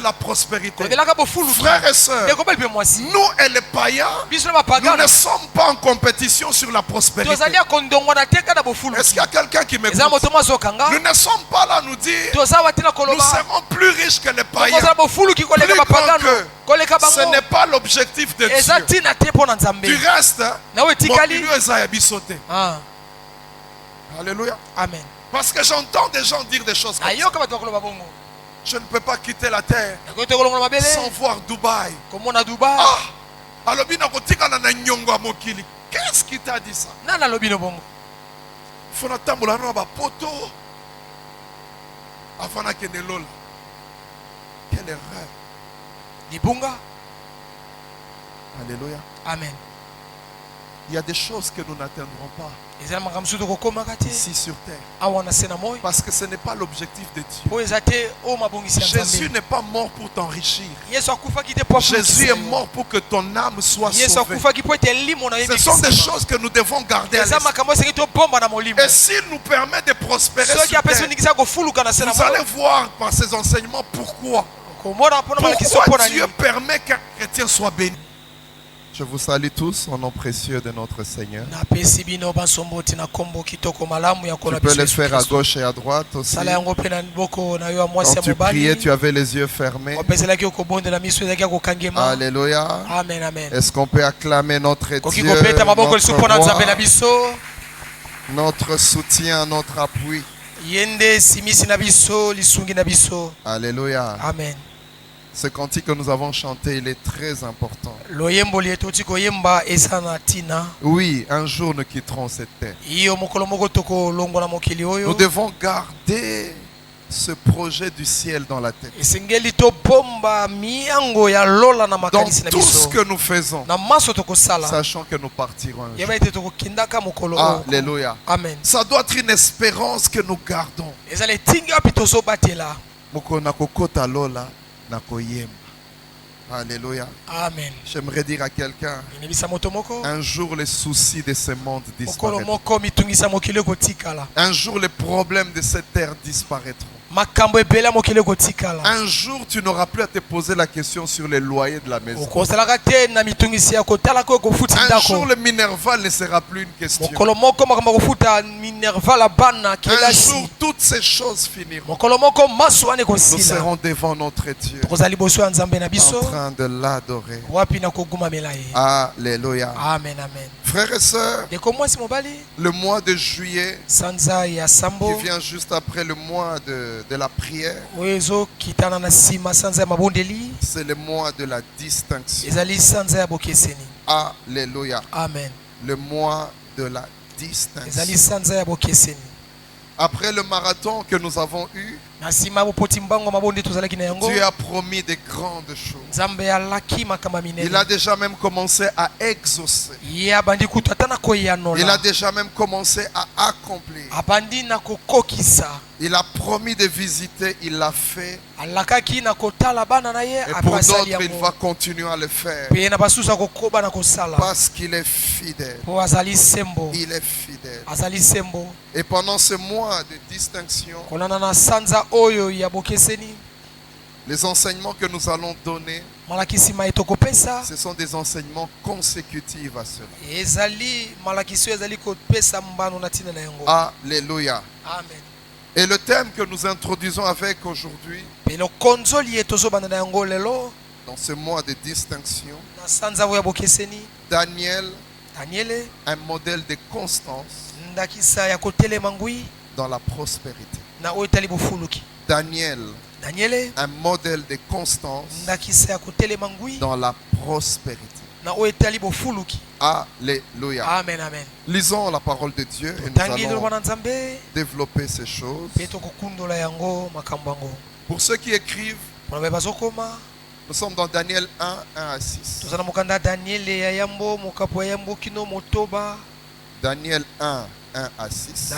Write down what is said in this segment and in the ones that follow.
la prospérité. Frères et sœurs, nous et les païens, nous ne sommes pas en compétition sur la prospérité. Est-ce qu'il y a quelqu'un qui m'écoute? Nous ne sommes pas là à nous dire nous serons plus riches que les païens, plus grands qu'eux. Ce n'est pas l'objectif de Dieu. Du reste, alléluia. Amen. Parce que j'entends des gens dire des choses comme ça. Je ne peux pas quitter la terre sans voir Dubaï. Qu'est-ce qui t'a dit ça? Faut attendre la robe à poto avant que ne lola. Quelle erreur. Alléluia. Amen. Il y a des choses que nous n'atteindrons pas ici sur terre. Parce que ce n'est pas l'objectif de Dieu. Jésus n'est pas mort pour t'enrichir. Jésus est mort pour que ton âme soit sauvée. Ce sont des choses que nous devons garder à l'esprit. Et s'il nous permet de prospérer sur terre, vous allez voir par ces enseignements pourquoi Dieu permet qu'un chrétien soit béni. Je vous salue tous au nom précieux de notre Seigneur. Tu peux le faire à gauche et à droite aussi. Quand tu priais, tu avais les yeux fermés. Alléluia. Amen, amen. Est-ce qu'on peut acclamer notre Dieu, notre soutien, notre appui? Alléluia. Amen. Ce cantique que nous avons chanté, il est très important. Oui, un jour nous quitterons cette terre. Nous devons garder ce projet du ciel dans la tête. Dans tout ce que nous faisons, sachant que nous partirons un jour. Alléluia. Amen. Ça doit être une espérance que nous gardons. Alléluia. Amen. J'aimerais dire à quelqu'un, un jour les soucis de ce monde disparaîtront. Un jour les problèmes de cette terre disparaîtront. Un jour tu n'auras plus à te poser la question sur les loyers de la maison. Un jour le minerval ne sera plus une question. Un jour toutes ces choses finiront. Nous serons devant notre Dieu en train de l'adorer. Alléluia. Amen, amen. Frères et sœurs, le mois de juillet qui vient juste après le mois de la prière, c'est le mois de la distinction. Alléluia. Amen. Le mois de la distinction. Après le marathon que nous avons eu, Dieu a promis de grandes choses. Il a déjà même commencé à exaucer. Il a déjà même commencé à accomplir. Il a promis de visiter, il l'a fait. Et pour d'autres, il va continuer à le faire. Parce qu'il est fidèle. Il est fidèle. Et pendant ce mois de distinction, les enseignements que nous allons donner, ce sont des enseignements consécutifs à cela. Alléluia. Amen. Et le thème que nous introduisons avec aujourd'hui, dans ce mois de distinction, Daniel, un modèle de constance dans la prospérité. Daniel, un modèle de constance dans la prospérité. Alléluia. Amen, amen. Lisons la parole de Dieu et nous allons développer ces choses. Pour ceux qui écrivent, nous sommes dans Daniel 1, 1 à 6. Daniel 1, 1 1 à 6.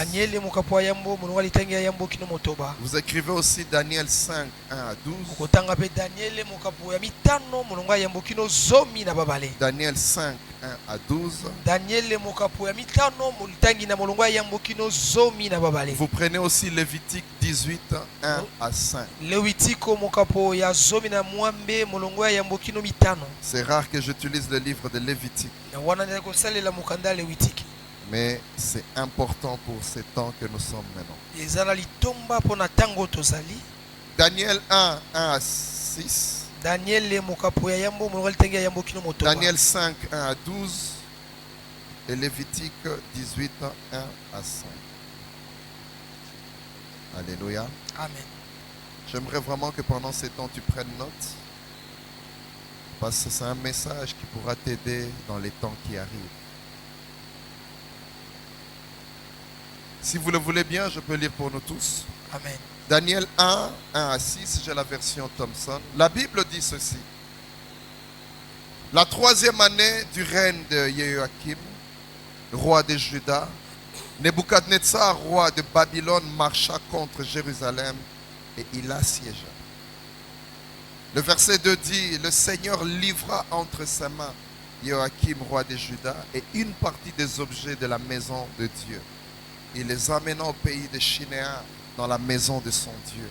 Vous écrivez aussi Daniel 5, 1 à 12. Daniel 5, 1 à 12. Vous prenez aussi Lévitique 18, 1 à 5. C'est rare que j'utilise le livre de Lévitique. Mais c'est important pour ces temps que nous sommes maintenant. Daniel 1, 1 à 6. Daniel 5, 1 à 12. Et Lévitique 18, 1 à 5. Alléluia. Amen. J'aimerais vraiment que pendant ces temps tu prennes note. Parce que c'est un message qui pourra t'aider dans les temps qui arrivent. Si vous le voulez bien, je peux lire pour nous tous. Amen. Daniel 1, 1 à 6, j'ai la version Thomson. La Bible dit ceci. La 3e année du règne de Jéhoïakim, roi de Juda, Nebuchadnezzar, roi de Babylone, marcha contre Jérusalem et il assiégea. Le verset 2 dit, le Seigneur livra entre ses mains Jéhoïakim, roi de Juda, et une partie des objets de la maison de Dieu. Il les amena au pays de Shinéar, dans la maison de son Dieu.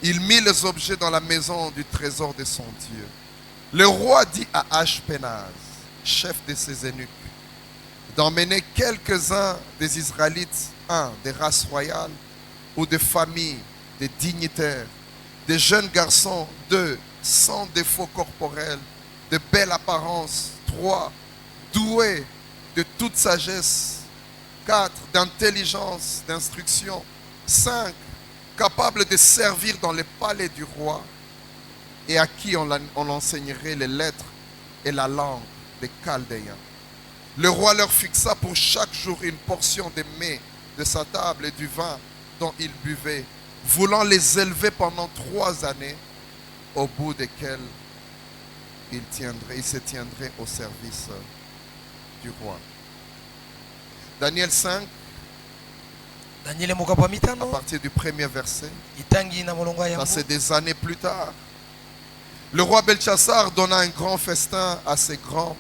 Il mit les objets dans la maison du trésor de son Dieu. Le roi dit à Ashpenaz, chef de ses eunuques, d'emmener quelques-uns des Israélites, des races royales ou des familles, des dignitaires, des jeunes garçons, 2, sans défaut corporel, de belle apparence, 3, doués de toute sagesse, 4, d'intelligence, d'instruction, 5, capables de servir dans les palais du roi et à qui on enseignerait les lettres et la langue des Chaldéens. Le roi leur fixa pour chaque jour une portion de mets de sa table et du vin dont ils buvaient, voulant les élever pendant 3 années, au bout desquelles ils se tiendraient au service du roi. Daniel 5, à partir du 1er verset, ça c'est des années plus tard. Le roi Belchassar donna un grand festin à ses grands,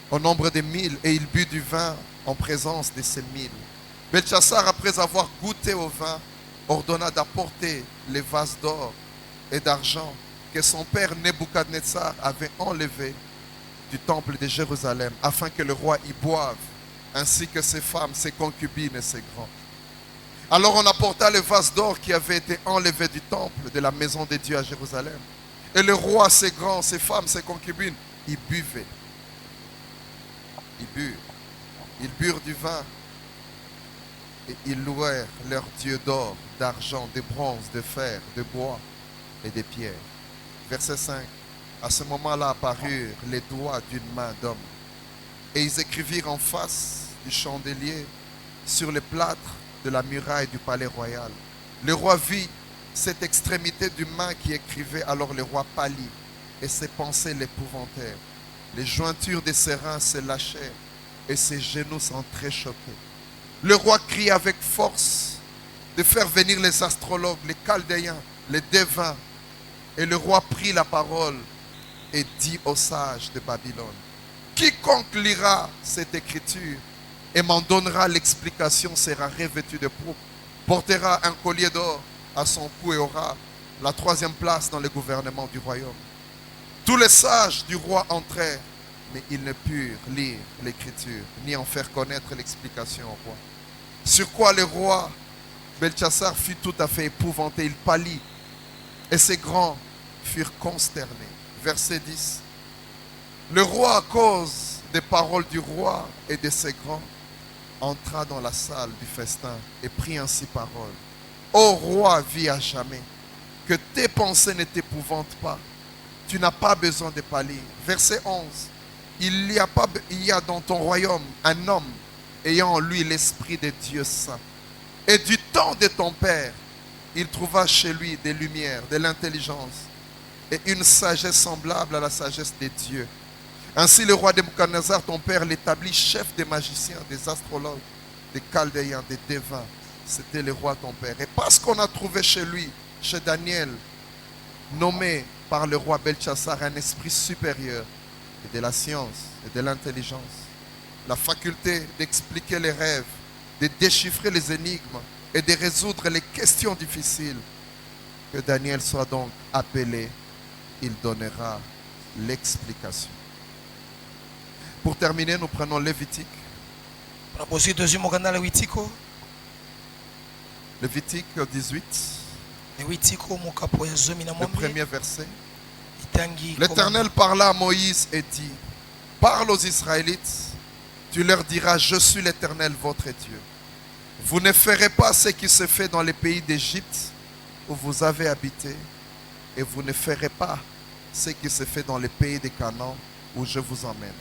au nombre de 1000, et il but du vin en présence de ces 1000. Belchassar, après avoir goûté au vin, ordonna d'apporter les vases d'or et d'argent que son père Nebuchadnezzar avait enlevés du temple de Jérusalem, afin que le roi y boive, ainsi que ses femmes, ses concubines et ses grands. Alors on apporta les vases d'or qui avaient été enlevés du temple de la maison de Dieu à Jérusalem. Et le roi, ses grands, ses femmes, ses concubines, y buvaient. Ils burent du vin et ils louèrent leur Dieu d'or, d'argent, de bronze, de fer, de bois et de pierres. Verset 5. À ce moment-là apparurent les doigts d'une main d'homme. Et ils écrivirent en face du chandelier sur les plâtres de la muraille du palais royal. Le roi vit cette extrémité d'une main qui écrivait, alors le roi pâlit et ses pensées l'épouvantèrent. Les jointures de ses reins se lâchèrent et ses genoux s'entrechoquaient. Le roi crie avec force de faire venir les astrologues, les Chaldéens, les devins. Et le roi prit la parole et dit aux sages de Babylone, quiconque lira cette écriture et m'en donnera l'explication sera revêtu de pourpre, portera un collier d'or à son cou et aura la 3e place dans le gouvernement du royaume. Tous les sages du roi entrèrent, mais ils ne purent lire l'écriture, ni en faire connaître l'explication au roi. Sur quoi le roi Belchassar fut tout à fait épouvanté, il pâlit, et ses grands furent consternés. Verset 10. Le roi, à cause des paroles du roi et de ses grands, entra dans la salle du festin et prit ainsi parole. Ô roi, vis à jamais, que tes pensées ne t'épouvantent pas. Tu n'as pas besoin de pâlir. Verset 11. Il y a dans ton royaume un homme ayant en lui l'esprit de Dieu saint. Et du temps de ton père, il trouva chez lui des lumières, de l'intelligence et une sagesse semblable à la sagesse des dieux. Ainsi le roi Nebuchadnezzar, ton père, l'établit chef des magiciens, des astrologues des Chaldéens, des Devins. C'était le roi ton père. Et parce qu'on a trouvé chez lui, chez Daniel, nommé par le roi Belchassar, un esprit supérieur et de la science et de l'intelligence, la faculté d'expliquer les rêves, de déchiffrer les énigmes et de résoudre les questions difficiles, que Daniel soit donc appelé, il donnera l'explication. Pour terminer, nous prenons Lévitique. Lévitique 18. Le premier verset. L'Éternel parla à Moïse et dit: parle aux Israélites, tu leur diras: je suis l'Éternel votre Dieu. Vous ne ferez pas ce qui se fait dans les pays d'Égypte où vous avez habité, et vous ne ferez pas ce qui se fait dans les pays de Canaan où je vous emmène.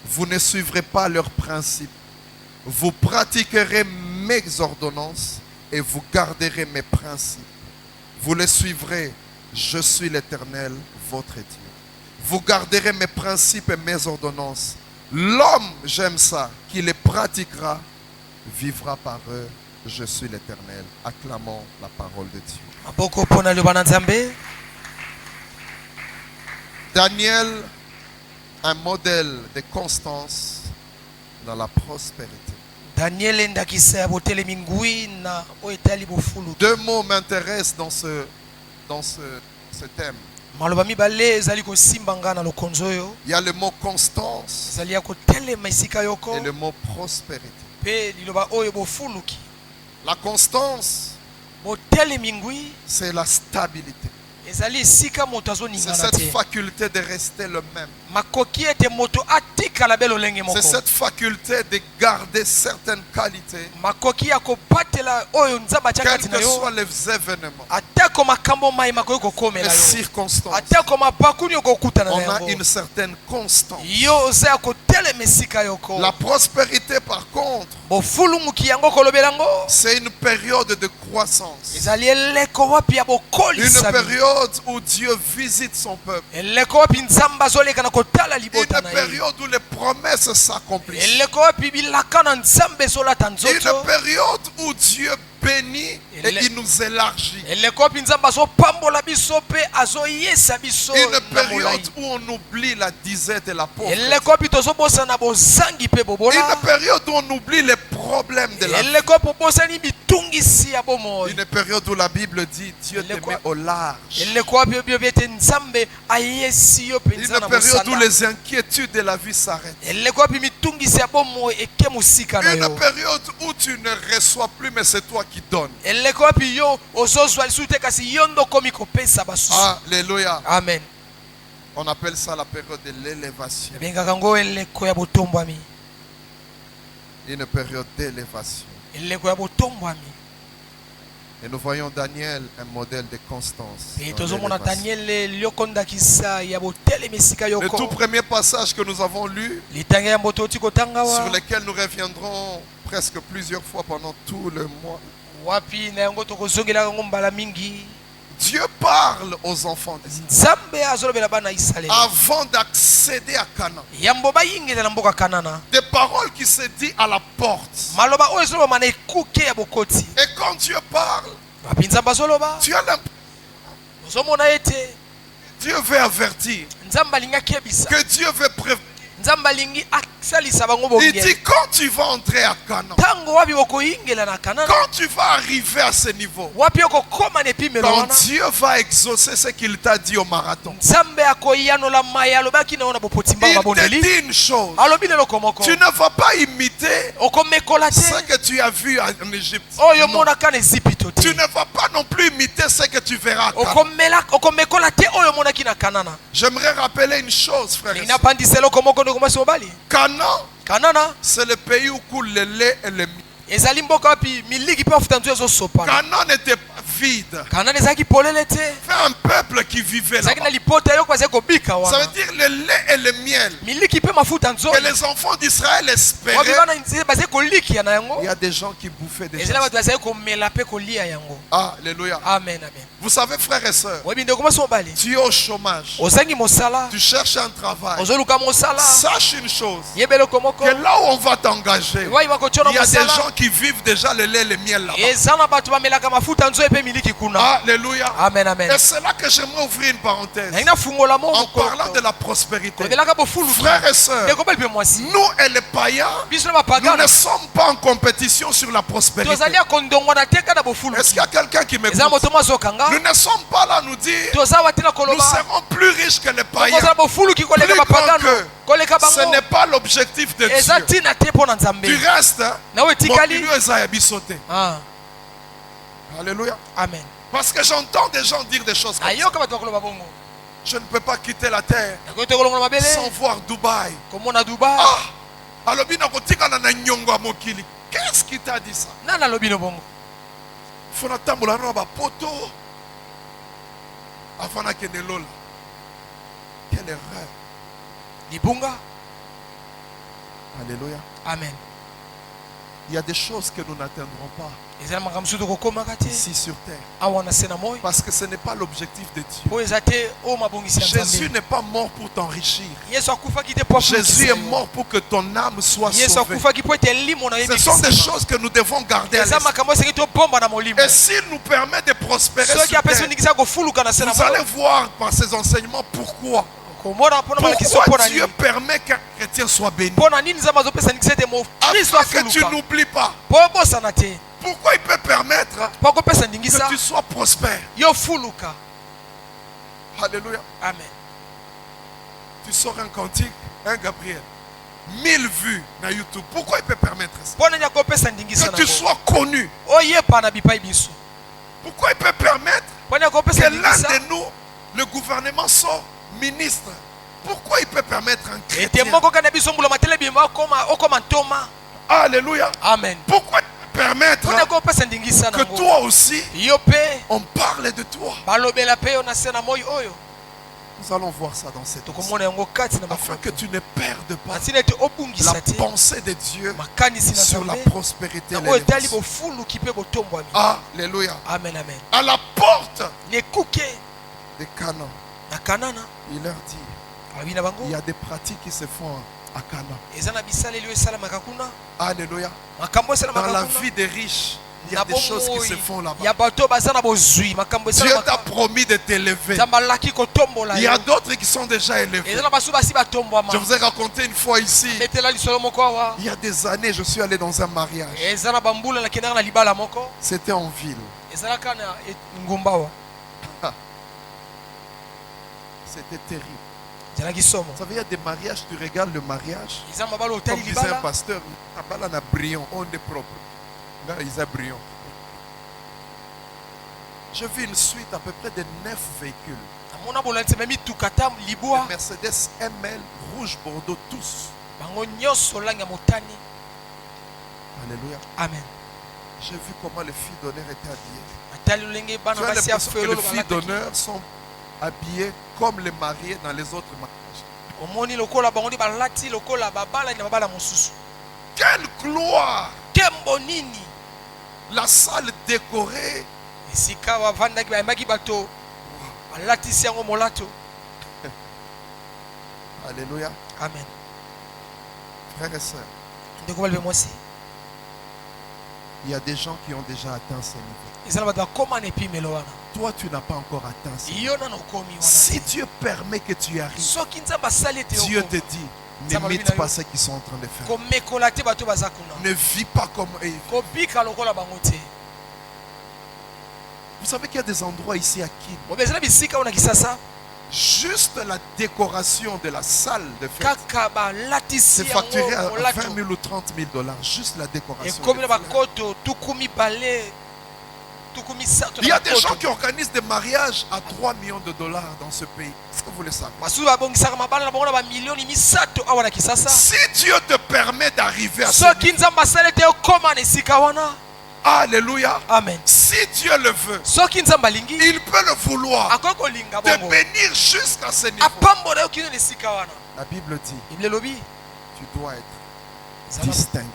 Vous ne suivrez pas leurs principes. Vous pratiquerez mes ordonnances et vous garderez mes principes. Vous les suivrez. Je suis l'Éternel, votre Dieu. Vous garderez mes principes et mes ordonnances. L'homme, j'aime ça, qui les pratiquera, vivra par eux. Je suis l'Éternel. Acclamons la parole de Dieu. Daniel, un modèle de constance dans la prospérité. Deux mots m'intéressent dans ce thème. Il y a le mot constance et le mot prospérité. La constance, c'est la stabilité. C'est cette faculté de rester le même. C'est cette faculté de garder certaines qualités, quels que soient les événements, les circonstances. On a une certaine constance. La prospérité, par contre, c'est une période de croissance. Une période où Dieu visite son peuple. Une période où les promesses s'accomplissent. Une période où Dieu bénit et il nous élargit. Une période où on oublie la disette et la pauvreté. Une période où on oublie les problèmes de la vie. Une période où la Bible dit Dieu te met au large. Une période où les inquiétudes de la vie s'arrêtent. Une période où tu ne reçois plus, mais c'est toi qui donnes. Alléluia. Amen. On appelle ça la période de l'élévation. Une période d'élévation. Et nous voyons Daniel, un modèle de constance. Le tout premier passage que nous avons lu, sur lequel nous reviendrons presque plusieurs fois pendant tout le mois. Dieu parle aux enfants d'Israël avant d'accéder à Canaan. Des paroles qui se disent à la porte. Et quand Dieu parle, tu as l'impression Dieu veut avertir, que Dieu veut prévenir. Il dit quand tu vas entrer à Canaan, quand tu vas arriver à ce niveau, quand Dieu va exaucer ce qu'il t'a dit au marathon, il te dit une chose: tu ne vas pas imiter ce que tu as vu en Égypte. Non. Tu ne vas pas non plus imiter ce que tu verras à Canaan. J'aimerais rappeler une chose, frère. Canaan, c'est le pays où coule le lait et le miel. Canaan n'était pas vide. C'est un peuple qui vivait là. Ça veut dire le lait et le miel que les enfants d'Israël espéraient. Il y a des gens qui bouffaient des choses. Alléluia. Alléluia. Amen, amen. Vous savez, frères et sœurs, tu es au chômage, tu cherches un travail. Sache une chose, que là où on va t'engager, il y a des gens qui vivent déjà le lait et le miel là-bas. Alléluia. Amen, amen. Et c'est là que j'aimerais ouvrir une parenthèse. En parlant de la prospérité, frères et sœurs, nous et les païens, nous ne sommes pas en compétition sur la prospérité. Est-ce qu'il y a quelqu'un qui m'écoute? Nous ne sommes pas là à nous dire nous serons plus riches que les païens, plus grands qu'eux. Ce n'est pas l'objectif de Dieu. Du reste, alléluia. Amen. Parce que j'entends des gens dire des choses comme ça. Je ne peux pas quitter la terre sans voir Dubaï. Qu'est-ce qui t'a dit ça? Quelle erreur. Alléluia. Amen. Il y a des choses que nous n'atteindrons pas ici sur terre. Parce que ce n'est pas l'objectif de Dieu. Jésus n'est pas mort pour t'enrichir. Jésus est mort pour que ton âme soit sauvée. Ce sont des choses que nous devons garder à l'esprit. Et s'il nous permet de prospérer sur terre, vous allez voir par ces enseignements pourquoi Dieu permet qu'un chrétien soit béni. Afin que tu n'oublies pas. Pourquoi il peut permettre que tu sois prospère? Alléluia. Amen. Tu sors un cantique, un Gabriel, 1000 vues sur YouTube. Pourquoi il peut permettre ça? Que tu sois connu. Pourquoi il peut permettre que l'un de nous, le gouvernement, sort ministre? Pourquoi il peut permettre un chrétien? Alléluia. Amen. Pourquoi permettre que toi aussi on parle de toi? Nous allons voir ça dans cette histoire, afin que tu ne perdes pas la pensée de Dieu sur la prospérité. Alléluia. Amen, amen. À la porte de Canaan, il leur dit, il y a des pratiques qui se font à Canaan. Alléluia. Dans la vie des riches, il y a des choses qui se font là-bas. Dieu t'a promis de t'élever. Il y a d'autres qui sont déjà élevés. Je vous ai raconté une fois ici, il y a des années, je suis allé dans un mariage. C'était en ville. C'était terrible. Vous savez, il y a des mariages, tu regardes le mariage, comme disait un pasteur, on a brillant, on est propre. Là, ils ont brillant. J'ai vu une suite à peu près de 9 véhicules. Les Mercedes ML, rouge, bordeaux, tous. Alléluia. Amen. J'ai vu comment les filles d'honneur étaient habillées. Tu as l'impression que les filles d'honneur sont habillées comme les mariés dans les autres mariages. Quelle gloire! La salle décorée. Alléluia. Amen. Frères et sœurs, il y a des gens qui ont déjà atteint ce niveau. Toi, tu n'as pas encore atteint ce niveau. Si Dieu permet que tu y arrives, Dieu te dit, n'imite pas ce qu'ils sont en train de faire. Ne vis pas comme eux. Vous savez qu'il y a des endroits ici à Kin. Juste la décoration de la salle de fête, c'est facturé à 20 000 ou 30 000 $. Juste la décoration. Il y a des gens qui organisent des mariages à 3 millions de $. Dans ce pays. Est-ce que vous le savez? Si Dieu te permet d'arriver à ce niveau, alléluia. Amen. Si Dieu le veut, il peut le vouloir, te bénir jusqu'à ce niveau. La Bible dit, tu dois être distingué.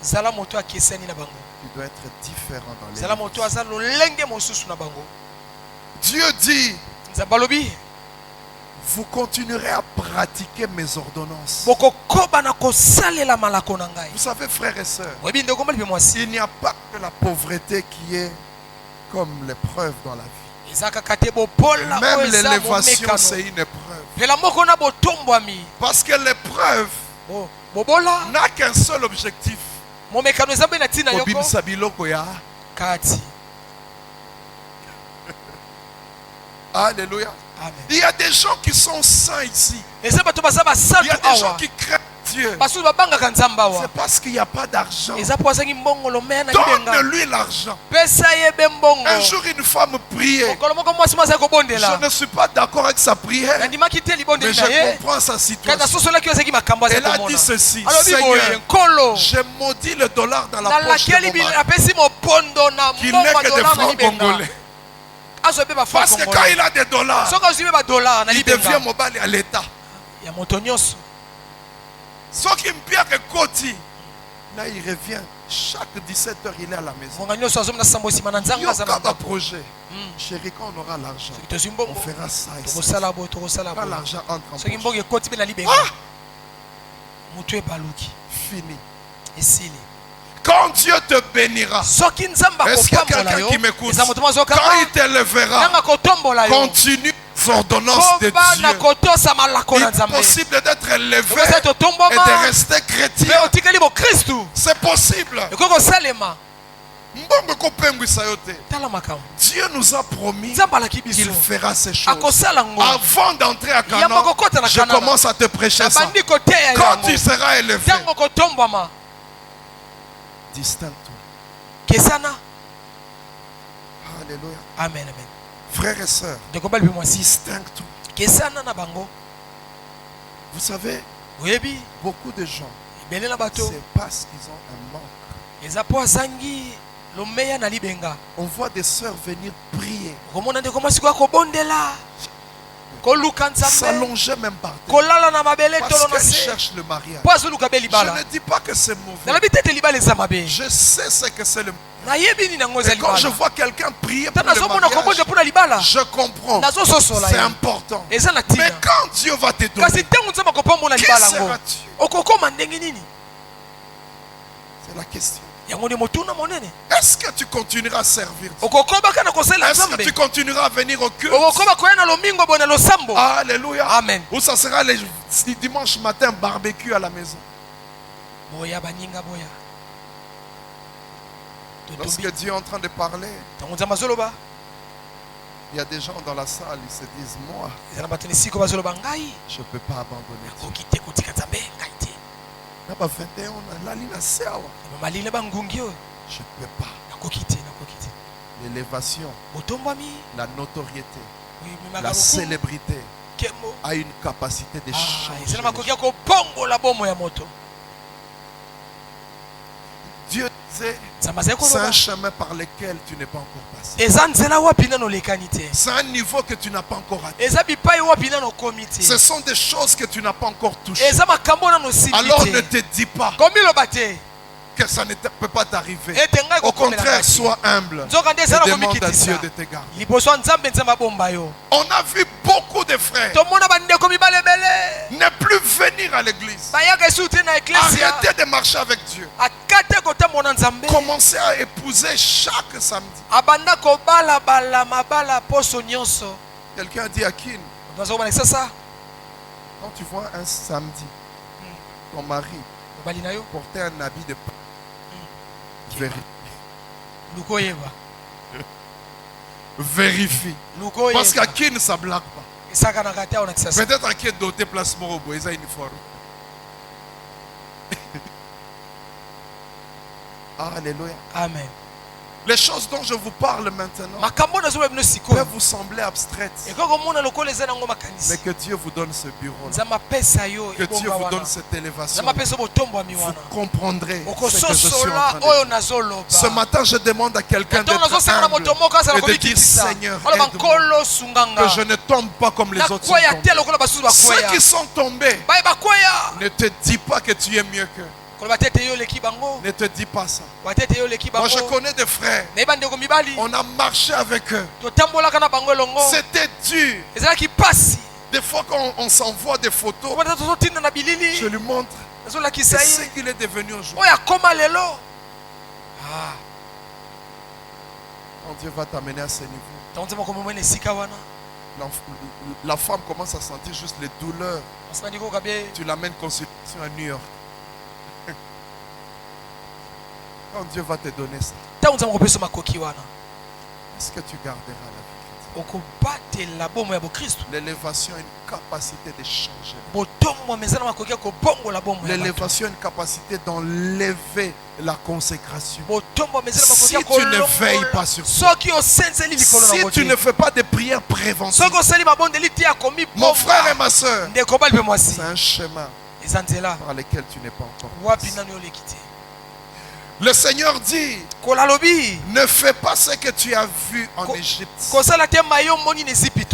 Tu dois être différent dans les Dieu dit, vous continuerez à pratiquer mes ordonnances. Vous savez, frères et sœurs, il n'y a pas que la pauvreté qui est comme l'épreuve dans la vie. Même l'élévation, c'est une épreuve. Parce que l'épreuve n'a qu'un seul objectif. Alléluia. Amen. Il y a des gens qui sont saints ici. Il y a des gens qui craignent Dieu. C'est parce qu'il n'y a pas d'argent. Donne-lui l'argent. Un jour, une femme priait. Je ne suis pas d'accord avec sa prière, mais je comprends sa situation. Elle a dit ceci: Seigneur, j'ai maudit le dollar dans la poche de mon mari, qui n'est que des francs congolais. Parce que quand il a des dollars, il devient mobile à l'État. Ce qui me pire que Koti, là il revient. Chaque 17h, il est à la maison. Il y a un projet. Chérie, quand on aura l'argent, on fera ça et ça. Quand l'argent entre en poche. Fini. Quand Dieu te bénira, est-ce qu'il y a quelqu'un qui m'écoute? Quand il t'élèvera, continue les ordonnances de Dieu. Il est possible d'être élevé et de rester chrétien. C'est possible. Dieu nous a promis qu'il fera ces choses. Avant d'entrer à Canaan, je commence à te prêcher ça. Quand tu seras élevé, distingue-toi. Alléluia. Amen. Frères et sœurs, distingue-toi. Vous savez, beaucoup de gens, c'est parce qu'ils ont un manque. On voit des sœurs venir prier, s'allonger même par terre, parce qu'elles cherchent le mariage. Je ne dis pas que c'est mauvais. Je sais ce que c'est le mariage. Et quand je vois quelqu'un prier pour le mariage, je comprends. C'est important. Mais quand Dieu va te donner, qui seras-tu? C'est la question. Est-ce que tu continueras à servir Dieu? Est-ce que tu continueras à venir au culte? Alléluia. Amen. Ou ça sera les dimanche matin barbecue à la maison? Lorsque Dieu est en train de parler, il y a des gens dans la salle, ils se disent: moi, je ne peux pas abandonner Dieu. Je ne peux pas. L'élévation, la notoriété, la célébrité a une capacité de changer. Dieu disait, c'est un chemin par lequel tu n'es pas encore passé. C'est un niveau que tu n'as pas encore atteint. Ce sont des choses que tu n'as pas encore touchées. Alors ne te dis pas que ça ne peut pas t'arriver. Au contraire, sois humble et demande à Dieu de te garder. On a vu beaucoup de frères ne plus venir à l'église. Arrêtez de marcher avec Dieu. Commencez à épouser chaque samedi. Quelqu'un a dit à Kin, quand tu vois un samedi ton mari porter un habit de pain, vérifie. Parce qu'à qui ne blague pas. Peut-être à qui est doté place Morobo, ils ont uniforme. Alléluia. Amen. Les choses dont je vous parle maintenant peuvent vous sembler abstraites. Mais que Dieu vous donne ce bureau-là. Que Dieu vous donne cette élévation. Vous comprendrez ce que je suis en train de dire. Ce matin, je demande à quelqu'un d'être humble et de dire: Seigneur, aide-moi, que je ne tombe pas comme les autres sont tombés. Ceux qui sont tombés, ne te dis pas que tu es mieux qu'eux. Ne te dis pas ça. Moi je connais des frères. On a marché avec eux. C'était dur. Des fois quand on s'envoie des photos, je lui montre ce qu'il est devenu aujourd'hui. Quand Dieu va t'amener à ce niveau, la femme commence à sentir juste les douleurs. Tu l'amènes consultation à New York. Quand Dieu va te donner ça, est-ce que tu garderas la vie? L'élévation a une capacité de changer. L'élévation a une capacité d'enlever la consécration. Si tu ne veilles pas sur toi, si tu ne fais pas de prières préventives, mon frère et ma soeur, c'est un chemin par lequel tu n'es pas encore. Le Seigneur dit, ne fais pas ce que tu as vu en Égypte.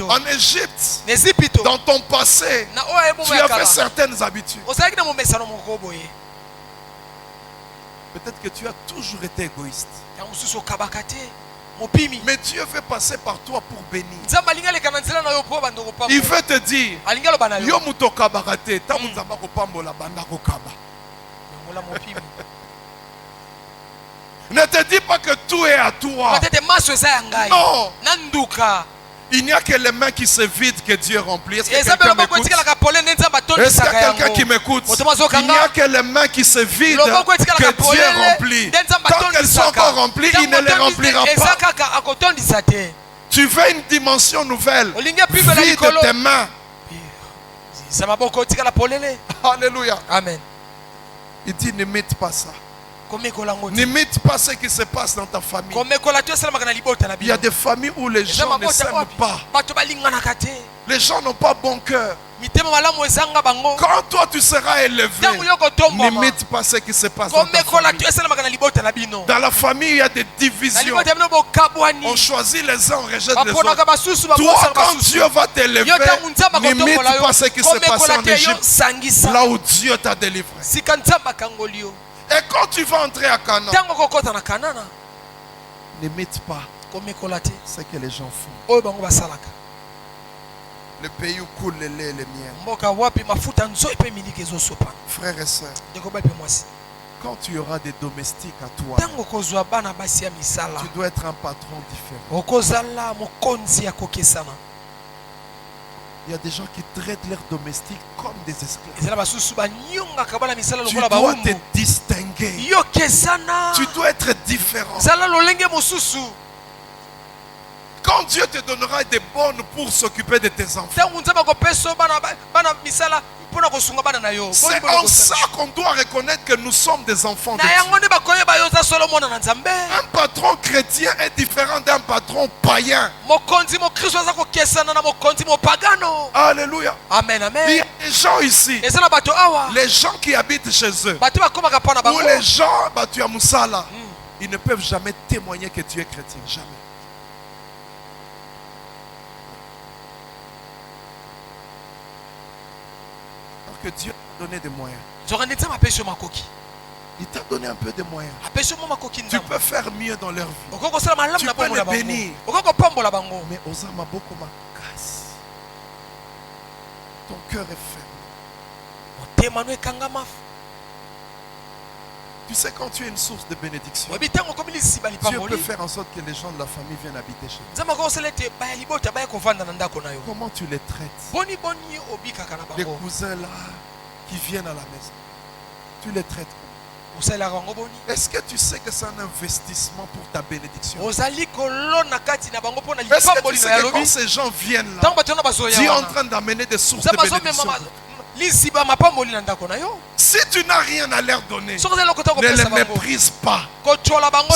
En Égypte, dans ton passé, tu avais certaines habitudes. Peut-être que tu as toujours été égoïste. Mais Dieu veut passer par toi pour bénir. Il veut te dire, yo muto kabarate, ta munzamba kopambola banda kokaba. Ne te dis pas que tout est à toi. Non. Il n'y a que les mains qui se vident que Dieu remplit. Est-ce que quelqu'un m'écoute? Est-ce qu'il y a quelqu'un qui m'écoute? Il n'y a que les mains qui se vident que Dieu remplit. Tant qu'elles sont encore remplies, il ne les remplira pas. Tu veux une dimension nouvelle. Vide tes mains. Alléluia. Amen. Il dit, n'imite pas ça. N'imite pas ce qui se passe dans ta famille. Il y a des familles où les gens ne s'aiment pas. Les gens n'ont pas bon cœur. Quand toi tu seras élevé, n'imite pas ce qui se passe dans ta famille. Dans la famille, il y a des divisions. On choisit les uns, on rejette les autres. Toi, quand Dieu va t'élever, n'imite pas ce qui se passe en Égypte, là où Dieu t'a délivré. Et quand tu vas entrer à Canaan, n'imite pas ce que les gens font. Le pays où coule le lait et le miel. Frères et sœurs, quand tu auras des domestiques à toi, tu dois être un patron différent. Il y a des gens qui traitent leurs domestiques comme des esclaves. Tu dois te distinguer. Tu dois être différent. Quand Dieu te donnera des bonnes pour s'occuper de tes enfants, c'est en ça qu'on doit reconnaître que nous sommes des enfants de Dieu. Un patron chrétien est différent d'un patron païen. Alléluia. Amen, amen. Il y a des gens ici, les gens qui habitent chez eux, ou les gens, tu as Moussala, ils ne peuvent jamais témoigner que tu es chrétien. Jamais. Que Dieu t'a donné des moyens. Il t'a donné un peu de moyens. Tu peux faire mieux dans leur vie. Tu peux les bénir. Mais Osama beaucoup casse. Ton cœur est fermé. Tu sais, quand tu es une source de bénédiction, Dieu peut faire en sorte que les gens de la famille viennent habiter chez toi. Comment tu les traites? Les cousins là qui viennent à la maison, tu les traites comment? Est-ce que tu sais que c'est un investissement pour ta bénédiction? Est-ce que tu sais que quand ces gens viennent là, tu es en train d'amener des sources de bénédiction? Si tu n'as rien à leur donner, ne les méprise pas.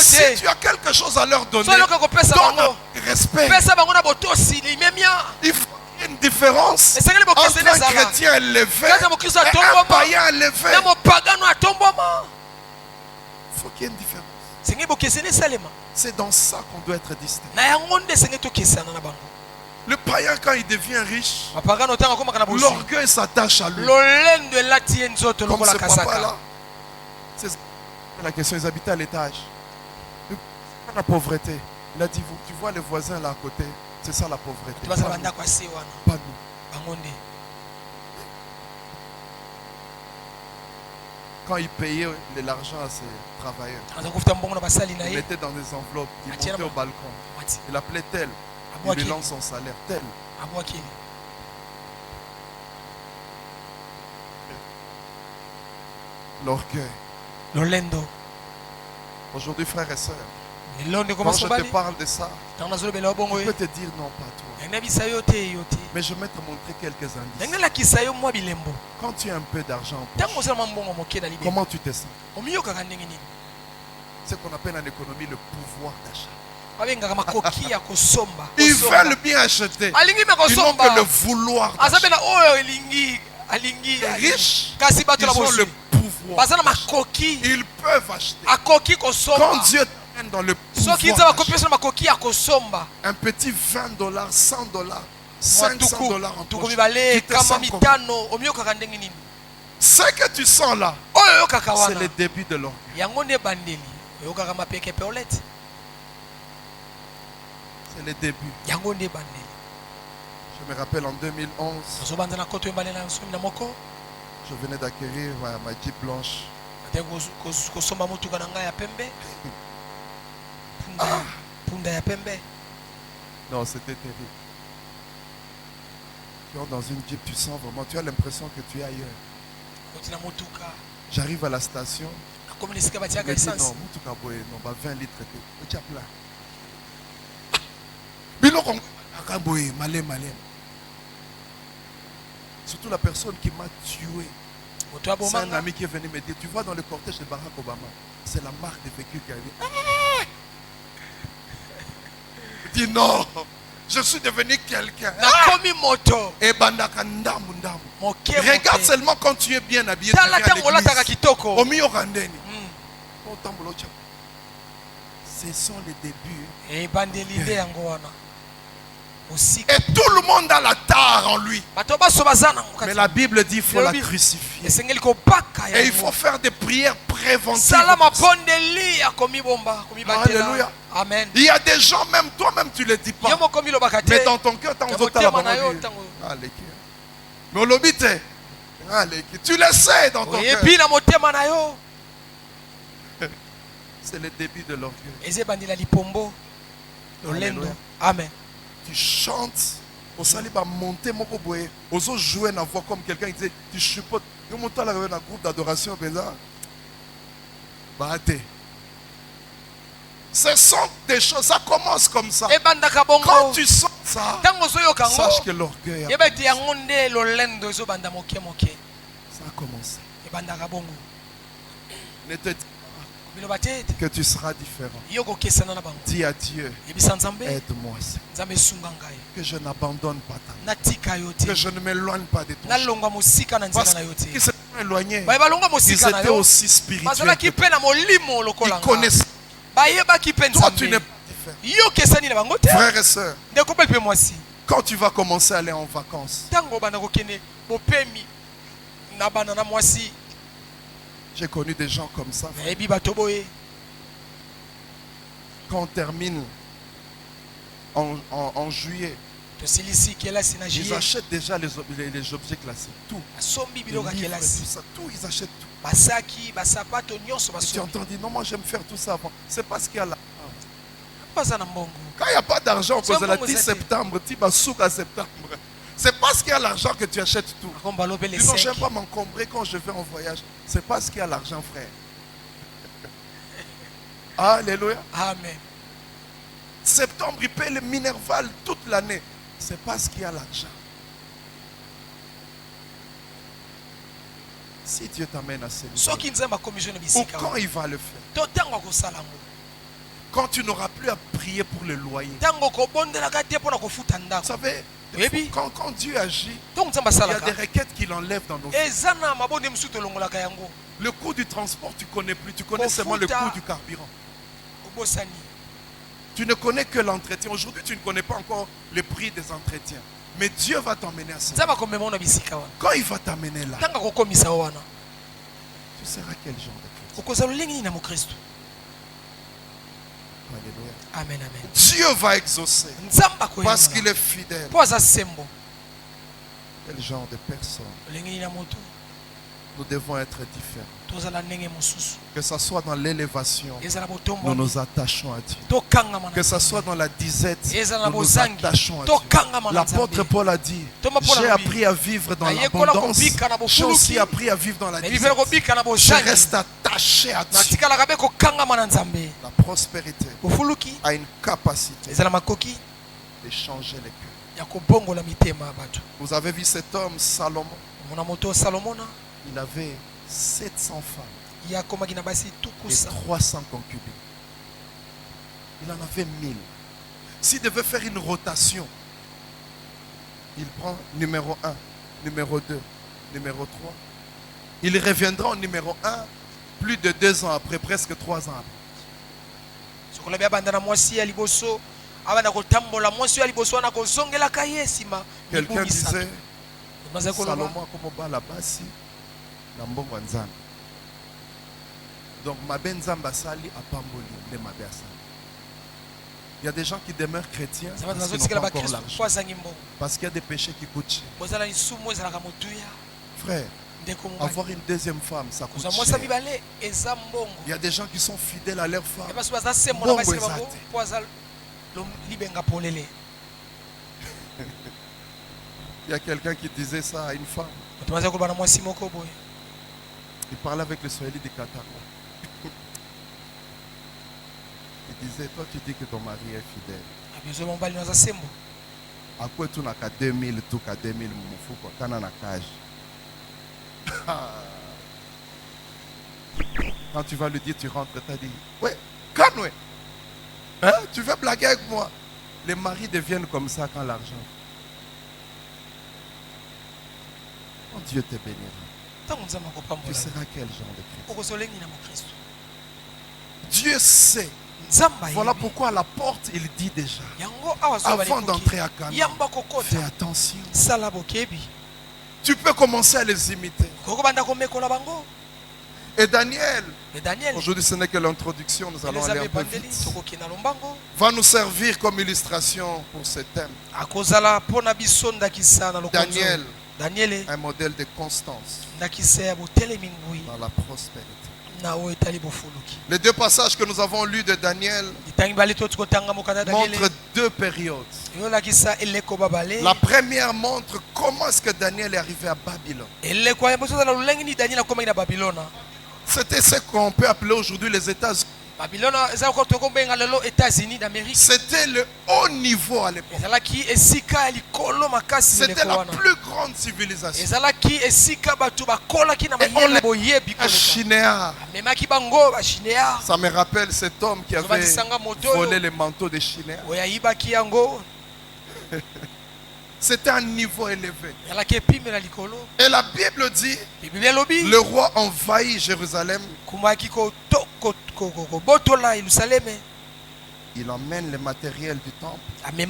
Si tu as quelque chose à leur donner, donne respect. Il faut une différence entre un chrétien élevé et un païen élevé. Il faut qu'il y ait une différence. C'est dans ça qu'on doit être distinct. Le païen, quand il devient riche, l'orgueil s'attache à lui. Comme ce papa là, La question, ils habitaient à l'étage. La pauvreté. Il a dit, tu vois les voisins là à côté, c'est ça la pauvreté. Pas nous. Quand il payait l'argent à ses travailleurs, il mettait dans des enveloppes, il montait au balcon. Il appelait tel, il lui lance son salaire, tel. L'orgueil. Aujourd'hui, frères et sœurs, quand je te parle de ça, je peux te dire non, pas toi. Mais je vais te montrer quelques indices. Quand tu as un peu d'argent en poche, comment tu te sens? C'est ce qu'on appelle en économie le pouvoir d'achat. Ils veulent bien acheter. Ils n'ont que le vouloir d'achat. Les riches, ils ont le pouvoir. Ils peuvent acheter. Quand Dieu t'amène dans le pouvoir d'achat, un petit $20, $100, $500 en poche, tu te sens comment? Ce que tu sens là, c'est le début de l'orgueil. C'est le début. Je me rappelle en 2011, je venais d'acquérir ma Jeep blanche. Non, c'était terrible. Tu es dans une Jeep, tu sens vraiment, tu as l'impression que tu es ailleurs. J'arrive à la station. Je me dis non, 20 litres. Tu as plein. Surtout la personne qui m'a tué. C'est un ami qui est venu me dire, tu vois dans le cortège de Barack Obama, c'est la marque des véhicules qui arrive. Je dis non, je suis devenu quelqu'un. Et regarde seulement quand tu es bien habillé. Au milieu randeni. Ce sont les débuts. Et tout le monde a la tare en lui. Mais la Bible dit qu'il faut la crucifier. Et il faut faire des prières préventives. Alléluia. Amen. Il y a des gens, même toi-même tu ne le dis pas. Mais dans ton cœur, tu le sais dans ton cœur. C'est le début de l'orgueil. Amen. Tu chantes, au saliba monter mon boye, aux autres jouer na voix comme quelqu'un qui disait, tu chupotes. Nous montons dans un groupe d'adoration, ce sont des choses, ça commence comme ça. Quand tu sens ça, sache que l'orgueil ça a commencé. Ne te dis que tu seras différent. Dis à Dieu, aide-moi, que je n'abandonne pas ta main, que je ne m'éloigne pas de toi. Parce qu'ils se sont éloignés, ils étaient aussi spirituels que toi. Ils connaissent. Toi, tu n'es pas différent. Frères et sœurs, quand tu vas commencer à aller en vacances, j'ai connu des gens comme ça. Quand on termine en juillet, ils achètent déjà les objets classés. Tout. Les livres, tout ça, tout, ils achètent tout. Et tu entends dire, non, moi j'aime faire tout ça avant. C'est parce qu'il y a là. Quand il n'y a pas d'argent, on cause la 10 septembre, tu vas souk à septembre. C'est parce qu'il y a l'argent que tu achètes tout. Tu non, je n'aime pas m'encombrer quand je vais en voyage. C'est parce qu'il y a l'argent, frère. Alléluia. Amen. Septembre, il paye le Minerval toute l'année. C'est parce qu'il y a l'argent. Si Dieu t'amène à célébrer, ou quand il va le faire, quand tu n'auras plus à prier pour le loyer. Vous savez, quand Dieu agit, il y a des requêtes qu'il enlève dans nos vies. Le coût du transport, tu ne connais plus. Tu connais seulement le coût du carburant. Tu ne connais que l'entretien. Aujourd'hui, tu ne connais pas encore le prix des entretiens. Mais Dieu va t'emmener à ça. Quand il va t'amener là, tu seras quel genre de Alléluia. Amen, amen. Dieu va exaucer parce qu'il est fidèle. Quel genre de personne? Nous devons être différents. Que ce soit dans l'élévation, nous nous attachons à Dieu. Que ce soit dans la disette, nous nous attachons à Dieu. L'apôtre Paul a dit, j'ai appris à vivre dans l'abondance, j'ai aussi appris à vivre dans la disette. Je reste attaché à Dieu. La prospérité a une capacité de changer les cœurs. Vous avez vu cet homme Salomon? Il avait 700 femmes et 300 concubines. Il en avait 1000. S'il devait faire une rotation, il prend numéro 1, numéro 2, numéro 3. Il reviendra au numéro 1 plus de 2 ans après, presque 3 ans après. Quelqu'un disait, Salomon a la basi. Donc, il y a des gens qui demeurent chrétiens parce qu'ils n'ont pas encore l'argent. Parce qu'il y a des péchés qui coûtent cher. Frère, avoir une deuxième femme, ça coûte cher. Il y a des gens qui sont fidèles à leur femme. Il y a quelqu'un qui disait ça à une femme. Il parlait avec le Swahili de Qatar. Il disait, toi tu dis que ton mari est fidèle. À quoi tu n'as qu'à 2000, tout qu'à 2000, quand on a cage. Quand tu vas lui dire, tu rentres, tu as dit, ouais, calme, hein? Tu veux blaguer avec moi? Les maris deviennent comme ça quand l'argent. Oh, Dieu te bénira. Tu seras quel genre de Christ? Dieu sait. Voilà pourquoi à la porte il dit déjà, avant d'entrer à Canaan, fais attention. Tu peux commencer à les imiter. Et Daniel, aujourd'hui ce n'est que l'introduction, nous allons aller un peu vite, va nous servir comme illustration pour ce thème. Daniel, un modèle de constance dans la prospérité. Les 2 passages que nous avons lus de Daniel montrent 2 périodes. La première montre comment est-ce que Daniel est arrivé à Babylone. C'était ce qu'on peut appeler aujourd'hui les États-Unis. C'était le haut niveau à l'époque. C'était la plus grande civilisation. Et on l'a à Shinéar. Ça me rappelle cet homme qui avait volé les manteaux de Shinéar. C'était un niveau élevé. Et la Bible dit, le roi envahit Jérusalem. Il emmène le matériel du temple. Mais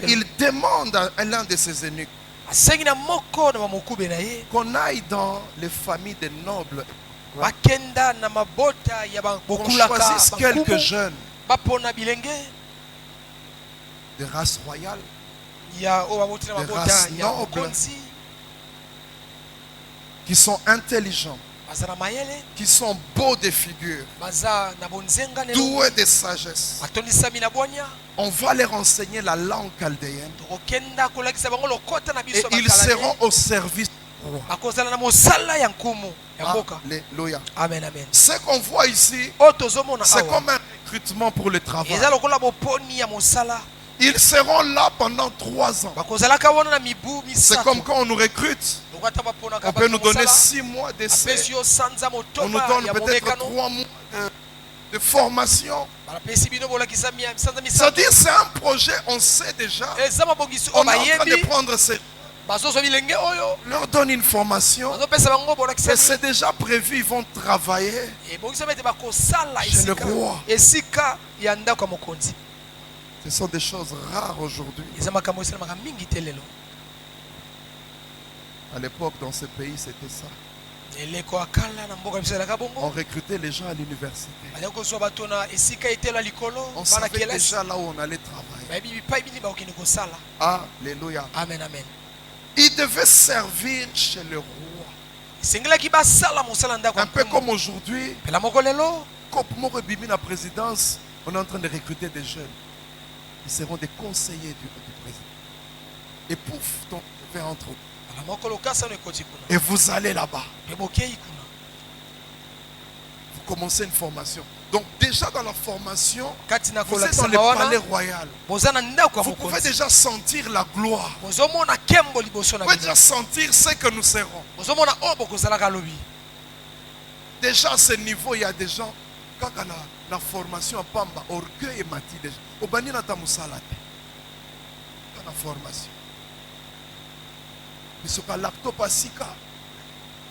il demande à l'un de ses eunuques qu'on aille dans les familles des nobles, qu'on choisisse quelques jeunes de race royale, de race noble, qui sont intelligents, qui sont beaux de figure, doués de sagesse. On va leur enseigner la langue chaldéenne et ils seront au service du roi. Alléluia. Amen, amen. Ce qu'on voit ici, c'est comme un recrutement pour le travail. Ils seront là pendant 3 ans. C'est comme quand on nous recrute. On peut nous donner 6 mois d'essai. On nous donne peut-être 3 mois de formation. C'est-à-dire c'est un projet, on sait déjà. On est en train de prendre ces... leur donne une formation. Et c'est déjà prévu, ils vont travailler chez le roi. Ce sont des choses rares aujourd'hui. À l'époque, dans ce pays, c'était ça. On recrutait les gens à l'université. On savait déjà là où on allait travailler. Alléluia. Amen, amen. Il devait servir chez le roi. Un peu comme aujourd'hui, comme la présidence, on est en train de recruter des jeunes. Ils seront des conseillers du président. Et pouf, donc, entre eux. Et vous allez là-bas. Vous commencez une formation. Donc déjà dans la formation, vous êtes dans le palais royal. Vous pouvez déjà sentir la gloire. Vous pouvez déjà sentir ce que nous serons. Déjà à ce niveau, il y a des gens, quand la formation à Pamba, orgueil et mati déjà. Au bani na tamusala te. Dans la formation. Mais ce qu'un laptop à sika.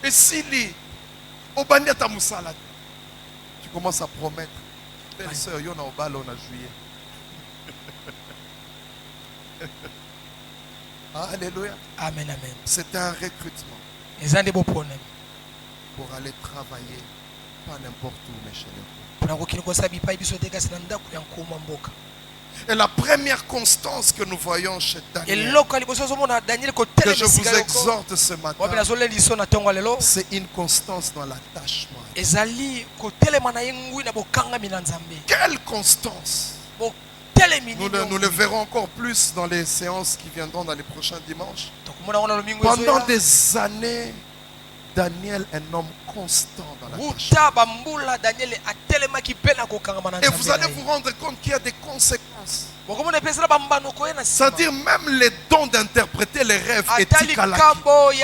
Et s'il est au bani na tamusala te. Tu commences à promettre. Belle sœur, il y en a au bal, on a juillet. Alléluia. Amen, amen. C'est un recrutement. Pour aller travailler, pas n'importe où, mes chers. Et la première constance que nous voyons chez Daniel, que je vous exhorte ce matin, c'est une constance dans l'attachement. Quelle constance! Nous le verrons encore plus dans les séances qui viendront dans les prochains dimanches. Pendant des années, Daniel, un homme constant dans l'attachement. Et vous allez vous rendre compte qu'il y a des conséquences. C'est-à-dire même les dons d'interpréter les rêves éthiques à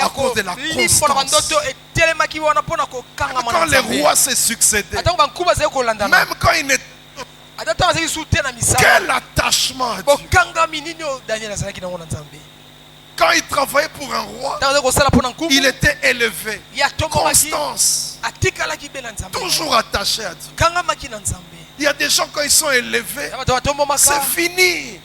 cause de la constance. Quand les rois se succédaient, même quand il n'était quel attachement à Dieu. Quand il travaillait pour un roi, il était élevé. Constance. Toujours attaché à Dieu. Il y a des gens quand ils sont élevés, c'est fini.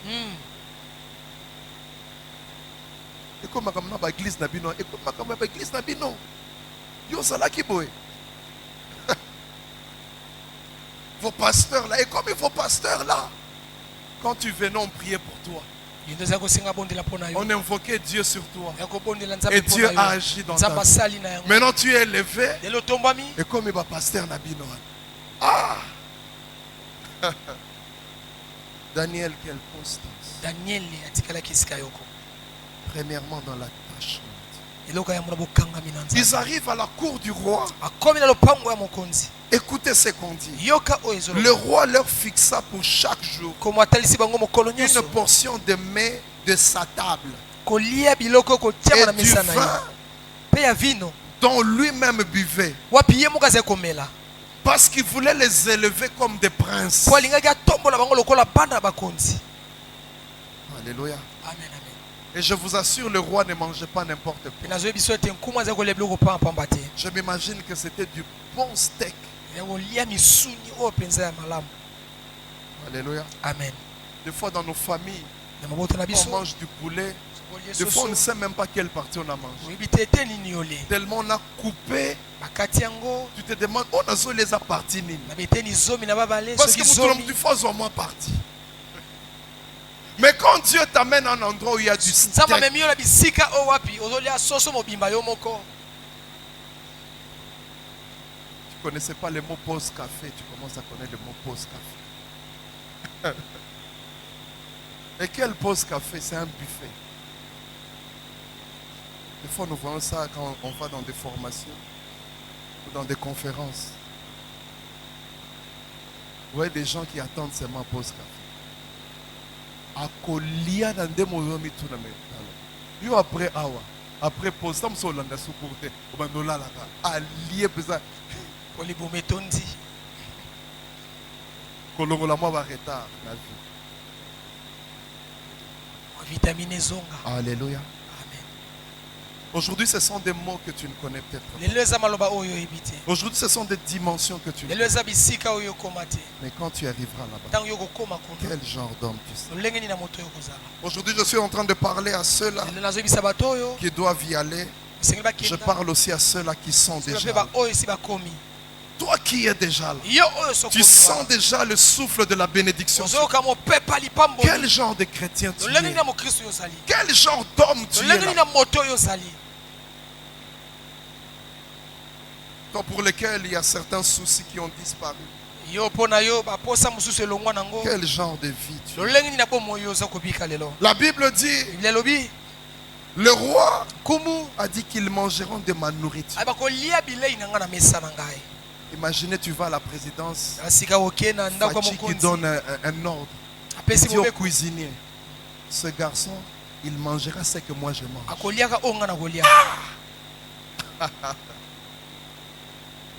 Vos pasteurs là, et comme vos pasteurs là, quand tu venais, on priait pour toi. On invoquait Dieu sur toi. Et Dieu a agi dans ta vie. Maintenant tu es élevé. Et comme il va pasteur Nabino. Ah! Daniel, quelle constance. Premièrement dans l'attachement. Ils arrivent à la cour du roi. Écoutez ce qu'on dit. Le roi leur fixa pour chaque jour une portion de mets de sa table et du vin dont lui-même buvait, parce qu'il voulait les élever comme des princes. Alléluia. Amen. Et je vous assure, le roi ne mangeait pas n'importe quoi. Je m'imagine que c'était du bon steak. Alléluia. Amen. Des fois dans nos familles, on mange du poulet. Des fois on ne sait même pas quelle partie on a mangé. Tellement on a coupé. Tu te demandes, on a les parties. Parce que tu fais au moins partie. Mais quand Dieu t'amène à un endroit où il y a du steak, tu ne connaissais pas le mot pause café, tu commences à connaître le mot pause café. Et quelle pause café? C'est un buffet. Des fois nous voyons ça quand on va dans des formations ou dans des conférences. Vous voyez des gens qui attendent seulement pause café. Après awa, après pause, ça me semble la supporter. Allié pesant. Kolongola moi va retard la vie. Alléluia. Aujourd'hui, ce sont des mots que tu ne connais peut-être pas. Aujourd'hui, ce sont des dimensions que tu ne connais pas. Mais quand tu arriveras là-bas, quel genre d'homme tu seras? Aujourd'hui, je suis en train de parler à ceux-là qui doivent y aller. Je parle aussi à ceux-là qui sont déjà là. Toi qui es déjà là, tu sens déjà le souffle de la bénédiction. Quel genre de chrétien tu es? Quel genre d'homme tu es là? Toi pour lesquels il y a certains soucis qui ont disparu. Quel genre de vie tu es? La Bible dit, le roi a dit qu'ils mangeront de ma nourriture. Imaginez, tu vas à la présidence, Fachi qui donne un ordre. Il dit au cuisinier, ce garçon, il mangera ce que moi je mange.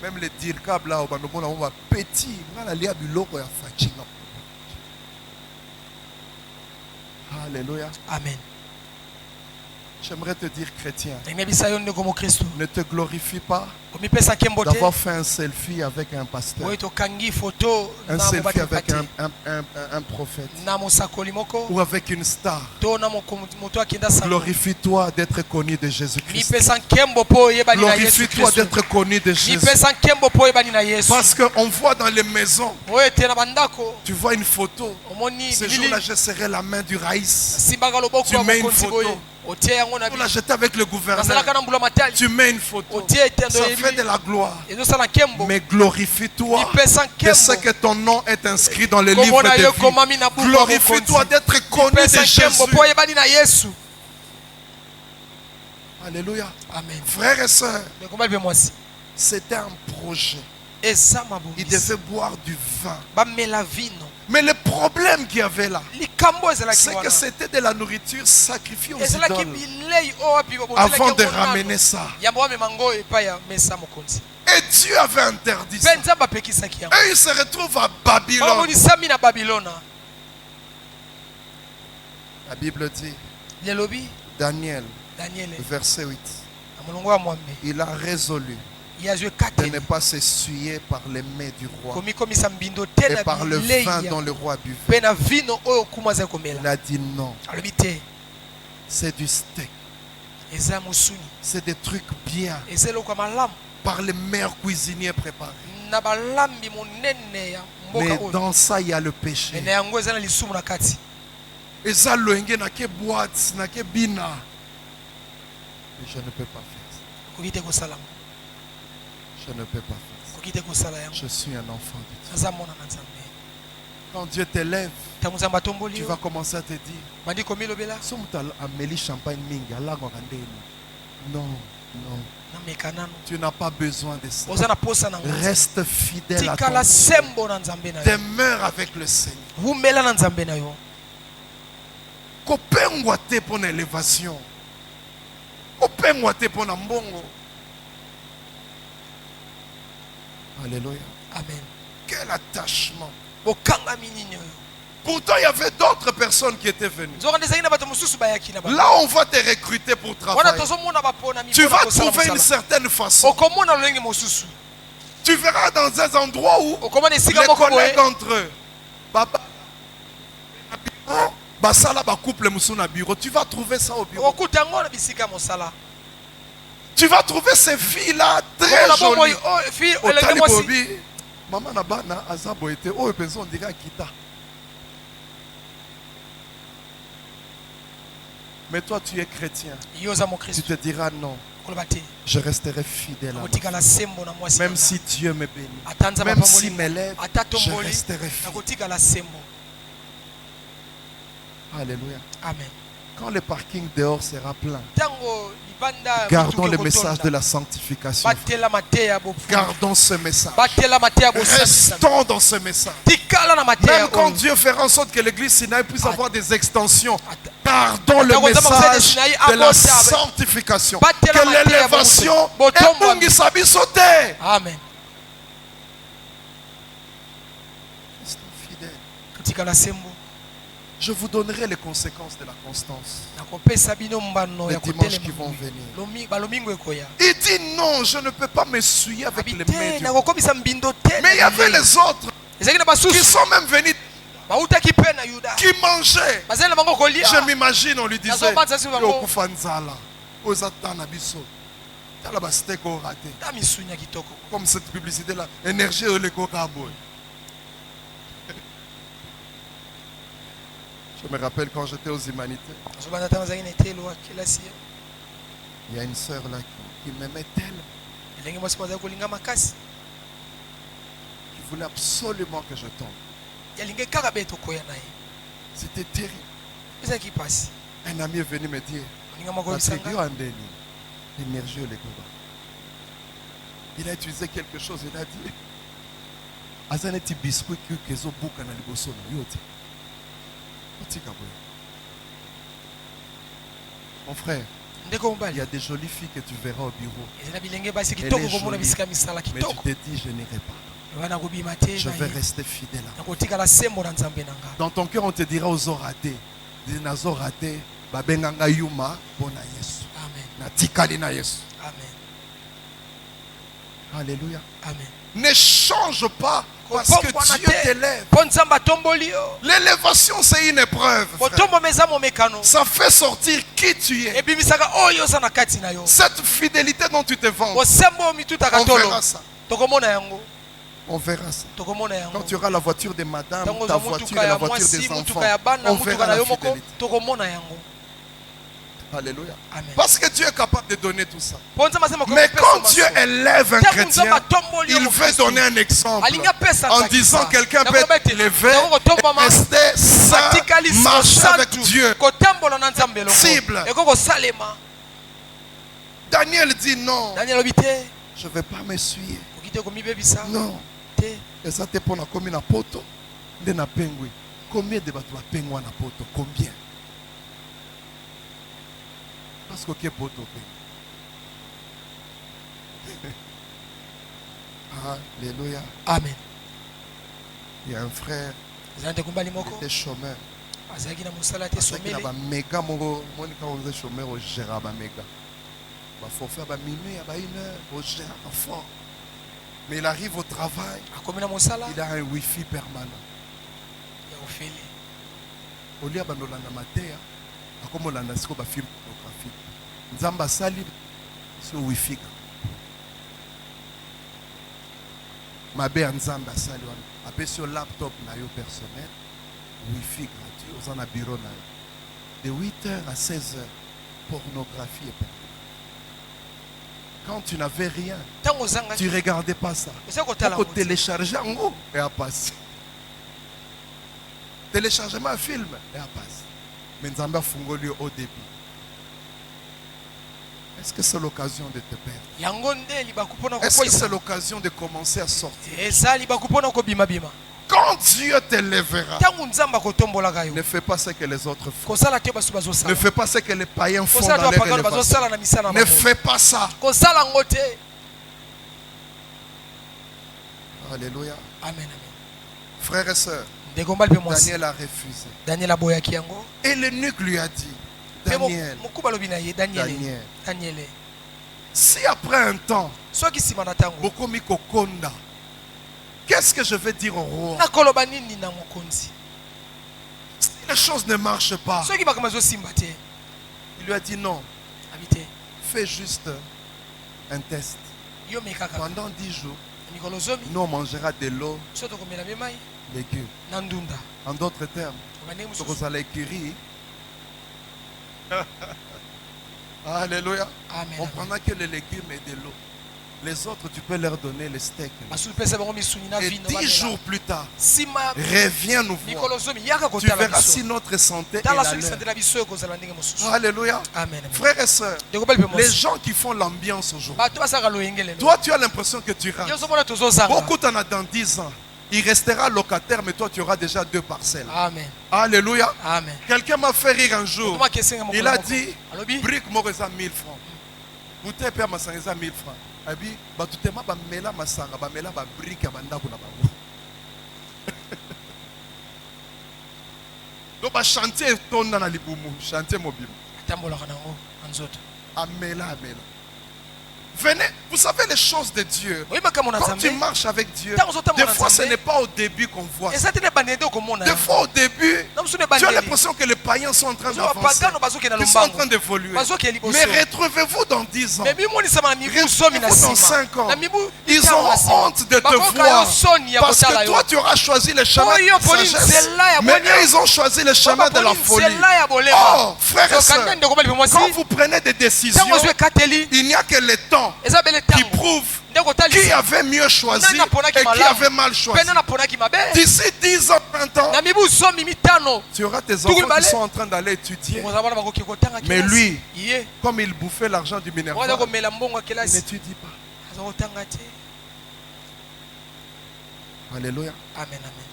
Même les dirkab là, on va petit. Alléluia. Amen. J'aimerais te dire, chrétien, ne te glorifie pas d'avoir fait un selfie avec un pasteur, un selfie avec un prophète ou avec une star. Glorifie-toi d'être connu de Jésus-Christ. Glorifie-toi d'être connu de Jésus. Parce qu'on voit dans les maisons, tu vois une photo. Ce jour-là, je serai la main du Raïs. Tu mets une photo. Là, j'étais avec le gouverneur. Tu mets une photo. Ça fait de la gloire. Mais glorifie-toi de ce que ton nom est inscrit dans le livre de vie. Glorifie-toi d'être connu de Jésus. Alléluia. Amen. Frères et sœurs, c'était un projet. Il devait boire du vin. Mais le problème qu'il y avait là, c'est que c'était de la nourriture sacrifiée aux idoles. Avant de ramener ça. Et Dieu avait interdit ça. Et il se retrouve à Babylone. La Bible dit, Daniel, verset 8, il a résolu de ne pas s'essuyer par les mets du roi et par le vin dont le roi buvait. Il a dit non. C'est du steak. C'est des trucs bien. Par les meilleurs cuisiniers préparés. Mais dans ça, il y a le péché. Et ça, boîte, bina. Je ne peux pas faire ça. Je ne peux pas faire ça. Je suis un enfant de Dieu. Quand Dieu t'élève, tu vas commencer à te dire, non, non. Tu n'as pas besoin de ça. Reste fidèle à ton Dieu. Demeure avec le Seigneur. Kopengwate pour l'élévation. Kopengwate pour mbongo. Alléluia. Amen. Quel attachement. Pourtant, il y avait d'autres personnes qui étaient venues. Là, on va te recruter pour travailler. Tu vas trouver une certaine façon. Tu verras dans un endroit où les collègues entre eux, tu vas trouver ça au bureau. Tu vas trouver ces filles-là très jolies. Maman Nabana, Azabo était, oh, on dirait Akita. Mais toi, tu es chrétien. Tu te diras non. Je resterai fidèle à moi. Même si Dieu me bénit, même s'il m'élève, je resterai fidèle. Alléluia. Amen. Quand le parking dehors sera plein, gardons le message de la sanctification. Gardons ce message. Restons dans ce message. Même quand Dieu fera en sorte que l'église Sinaï puisse avoir des extensions, gardons le message de la sanctification. Que l'élévation est sauter. Amen. Restons fidèles. Je vous donnerai les conséquences de la constance. Les dimanches qui vont venir. Il dit non, je ne peux pas m'essuyer avec les mains. Mais il y avait les autres qui sont même venus, qui mangeaient. Je m'imagine, on lui disait, Comme cette publicité là, énergie au le coca-boy. Je me rappelle quand j'étais aux humanités. Il y a une sœur là qui m'aimait tellement. Qui voulait absolument que je tombe. C'était terrible. Un ami est venu me dire, l'énergie au le coca. Il a utilisé quelque chose, il a dit, Azaneti biscuit que zo buka na liboso na yote. Mon frère, il y a des jolies filles que tu verras au bureau. Elle est jolie, mais tu te dis, je n'irai pas. Je vais rester fidèle à moi. Dans ton cœur, on te dira aux oratés. Nazo raté, babenganga yuma bona Yesu. Amen. Natikali na Yesu. Amen. Alléluia. Amen. Ne change pas parce que Dieu t'élève. L'élévation, c'est une épreuve. Ça fait sortir qui tu es. Cette fidélité dont tu te vantes, on verra ça. On verra ça. Quand tu auras la voiture de madame, ta voiture et la voiture des enfants, on verra la fidélité. Alléluia. Amen. Parce que Dieu est capable de donner tout ça. Mais quand Dieu élève un chrétien, il veut donner un exemple en disant quelqu'un peut être élevé, rester saint, marcher avec Dieu. Cible. Daniel dit non. Je ne vais pas m'essuyer. Non. Et ça te pour la commune à poto. Combien de bateaux à pengwa na poto? Combien? Parce que c'est poto. Alléluia. Amen. Il y a un frère qui était chômeur. Il a un méga moro. Moi, quand on est chômeur, on gère un méga. Il faut faire minuit, une heure, on gère fort. Mais il arrive au travail, il a un wifi permanent. Au lieu de l'olanda matéa, comme on l'a dit, film pornographique. Nzamba sali sur wifi. Ma belle Nzamba sali, après sur laptop nayo personnel, wifi gratuit, aux en a bureau nayo. De 8h à 16h, pornographie et pornographie. Quand tu n'avais rien, tu ne regardais pas ça. Tu télécharger en haut et à passer. Téléchargement film et à passer. Mais nous avons fait au début. Est-ce que c'est l'occasion de te perdre? Est-ce que c'est l'occasion de commencer à sortir? Quand Dieu t'élèvera, ne fais pas ce que les autres font. Ne fais pas ce que les païens font dans leur élévation. Ne fais pas ça. Alléluia. Amen. Frères et sœurs, Daniel a refusé. Et l'eunuque lui a dit, Daniel, si après un temps, beaucoup mikokonda, qu'est-ce que je vais dire au roi? Si les choses ne marchent pas, il lui a dit non. Fais juste un test. Pendant 10 jours, nous on mangera de l'eau, légumes. En d'autres termes, vous allez écrire. Alléluia. On prendra que les légumes et de l'eau. Les autres, tu peux leur donner les steaks. Et 10 jours plus tard, reviens nous voir. Tu verras si notre santé est la leur. Alléluia. Amen. Frères et sœurs, les gens qui font l'ambiance aujourd'hui, toi tu as l'impression que tu rates. Beaucoup t'en as dans 10 ans. Il restera locataire, mais toi tu auras déjà 2 parcelles. Amen. Alléluia. Amen. Quelqu'un m'a fait rire un jour. Il a dit, brique moreza 1000 francs. Bouteille père masangeza 1000 francs. Abi, batutema ba mela masanga, ba mela ba brique ya bandako na bango. Donc ba chantier tonda na libumu, chantier mobile. Amela. Venez. Vous savez les choses de Dieu. Quand tu marches avec Dieu, des fois ce n'est pas au début qu'on voit. Des fois au début, tu as l'impression que les païens sont en train d'avancer. Ils sont en train d'évoluer. Mais retrouvez-vous dans 10 ans. Retrouvez-vous dans 5 ans. Ils ont honte de te voir. Parce que toi tu auras choisi le chemin de la sagesse. Mais eux ils ont choisi le chemin de la folie. Oh, frères et sœurs, quand vous prenez des décisions, il n'y a que le temps qui prouve qui avait mieux choisi et qui avait mal choisi. D'ici 10 ans, 20 ans, tu auras tes enfants qui sont en train d'aller étudier. Mais lui, comme il bouffait l'argent du Minerva, il n'étudie pas. Alléluia. Amen, amen.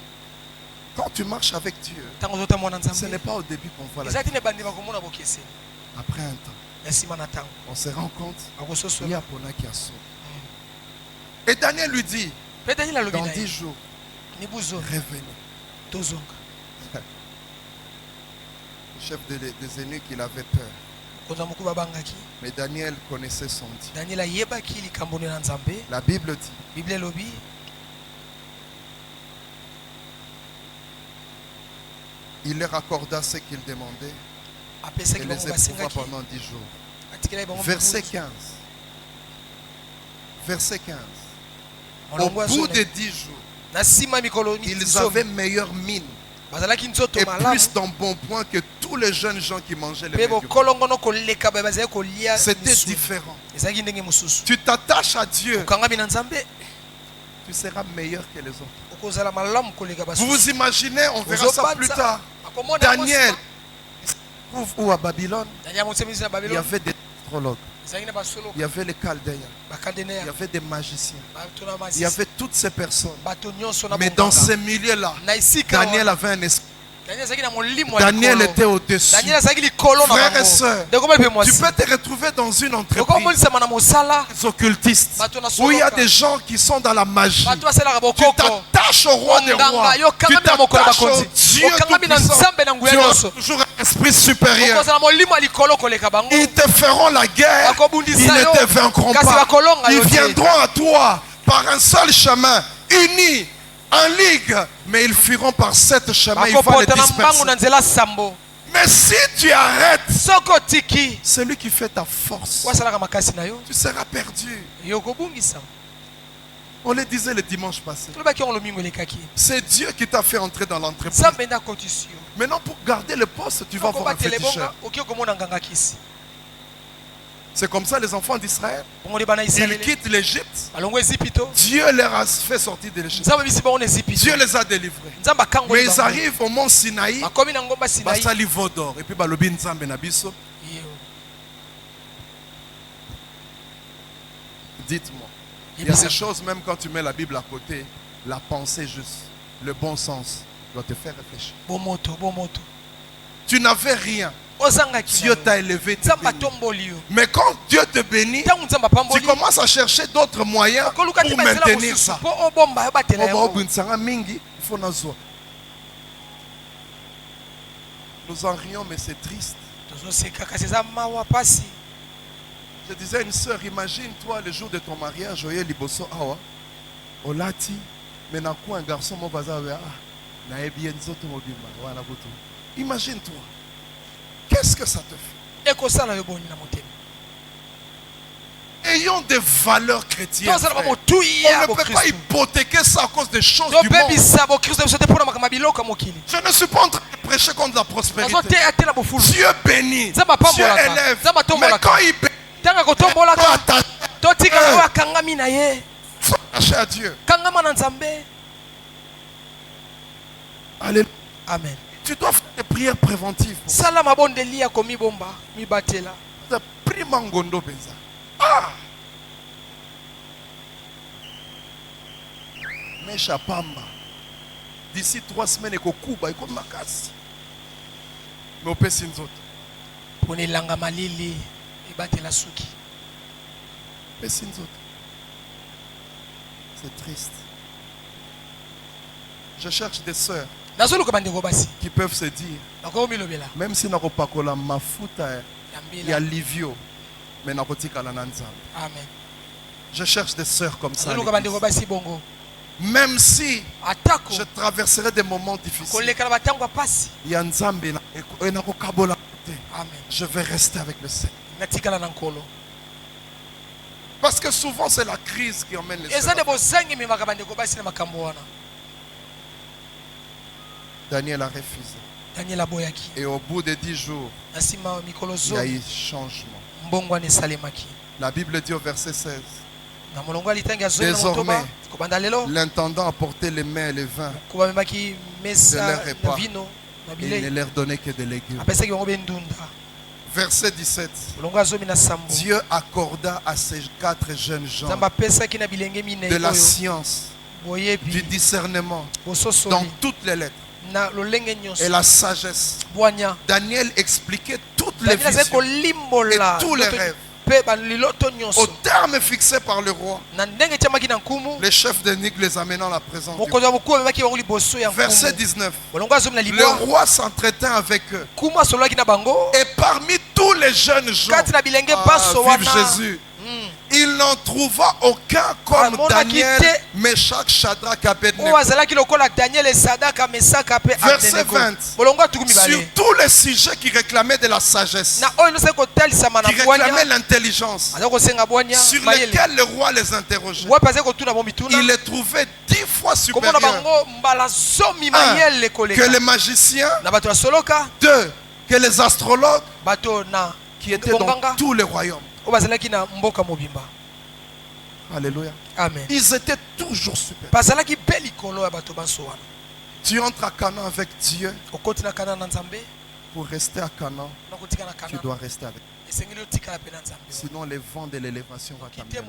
Quand tu marches avec Dieu, ce n'est pas au début qu'on voit la différence. Après un temps, on se rend compte qu'il y a Pona qui a sauvé. Et Daniel lui dit, dans 10 jours, revenez. Le chef des eunuques, il avait peur. Mais Daniel connaissait son Dieu. La Bible dit, il leur accorda ce qu'ils demandaient et les éprouva pendant 10 jours. Verset 15. Verset 15. Au bout de 10 jours, ils avaient meilleure mine et plus d'embonpoint que tous les jeunes gens qui mangeaient les légumes. C'était différent. Tu t'attaches à Dieu, tu seras meilleur que les autres. Vous vous imaginez, on verra ça plus tard. Daniel, où à Babylone, il y avait des astrologues. Il y avait les Chaldéens, il y avait des magiciens, il y avait toutes ces personnes. Mais dans ces milieux-là, Daniel avait un esprit. Daniel était au-dessus. Frères et sœurs, tu peux te retrouver dans une entreprise occultiste où il y a des gens qui sont dans la magie. Tu t'attaches au roi des rois, tu t'attaches au Dieu tout-puissant. Tu as toujours un esprit supérieur. Ils te feront la guerre, ils ne te vaincront pas. Ils viendront à toi par un seul chemin, unis, en ligue, mais ils fuiront par 7 chemins, ils vont les disperser. Mais si tu arrêtes, celui qui fait ta force, tu seras perdu. On le disait le dimanche passé. C'est Dieu qui t'a fait entrer dans l'entreprise. Maintenant, pour garder le poste, tu vas voir un féticheur. C'est comme ça les enfants d'Israël. Ils quittent l'Égypte. Dieu leur a fait sortir de l'Égypte. Dieu les a délivrés. Mais ils arrivent au mont Sinaï. Basali Vodor. Et puis balobi nzambe na biso. Dites-moi. Il y a des choses, même quand tu mets la Bible à côté, la pensée juste, le bon sens doit te faire réfléchir. Tu n'avais rien. Dieu t'a élevé. Mais quand Dieu te bénit, tu commences à chercher d'autres moyens pour maintenir ça. Nous en rions, mais c'est triste. Je disais à une soeur, imagine-toi le jour de ton mariage, liboso awa, olati, mais n'a quoi un garçon mon bazar na bien zoto mobimba, voilà boto. Imagine-toi. Qu'est-ce que ça te fait? Ayons des valeurs chrétiennes. On ne peut pas hypothéquer ça à cause des choses du monde. Je ne suis pas en train de prêcher contre la prospérité. Dieu bénit, Dieu élève. Mais quand il bénit, faut attacher à Dieu. Alléluia. Amen. Tu dois faire des prières préventives. Ah! Mesha Pamba. D'ici 3 semaines, il y a un makasi. Mais au Pessinzot. C'est triste. Je cherche des sœurs qui peuvent se dire, même si nous pas la mafuta, il y a Livio, mais nous pas la Amen. Je cherche des sœurs comme ça. Même si je traverserai des moments difficiles, je vais rester avec le Seigneur. Parce que souvent c'est la crise qui emmène les sœurs. Daniel a refusé. Et au bout de 10 jours, il y a eu changement. La Bible dit au verset 16. Désormais, l'intendant apportait les mets et les vins de leur repas. Il ne leur donnait que des légumes. Verset 17. Dieu accorda à ces 4 jeunes gens de la science, du discernement dans toutes les lettres et la sagesse. Daniel expliquait toutes les visions et tous les rêves. Au terme fixé par le roi, les chefs d'énigmes les amenant à la présence du roi. Verset 19. Le roi s'entretint avec eux. Et parmi tous les jeunes gens vivent Jésus, il n'en trouva aucun comme Daniel, Meshach, Shadrach, Abednego. Verset 20. Sur tous les sujets qui réclamaient de la sagesse, qui réclamaient l'intelligence, sur lesquels le roi les interrogeait, il les trouvait 10 fois supérieurs. 1. Que les magiciens. 2. Que les astrologues qui étaient dans tous les royaumes. Alléluia. Amen. Ils étaient toujours supérieurs. Tu entres à Canaan avec Dieu. Pour rester à Canaan, tu dois rester avec Dieu. Sinon les vents de l'élévation vont t'amener.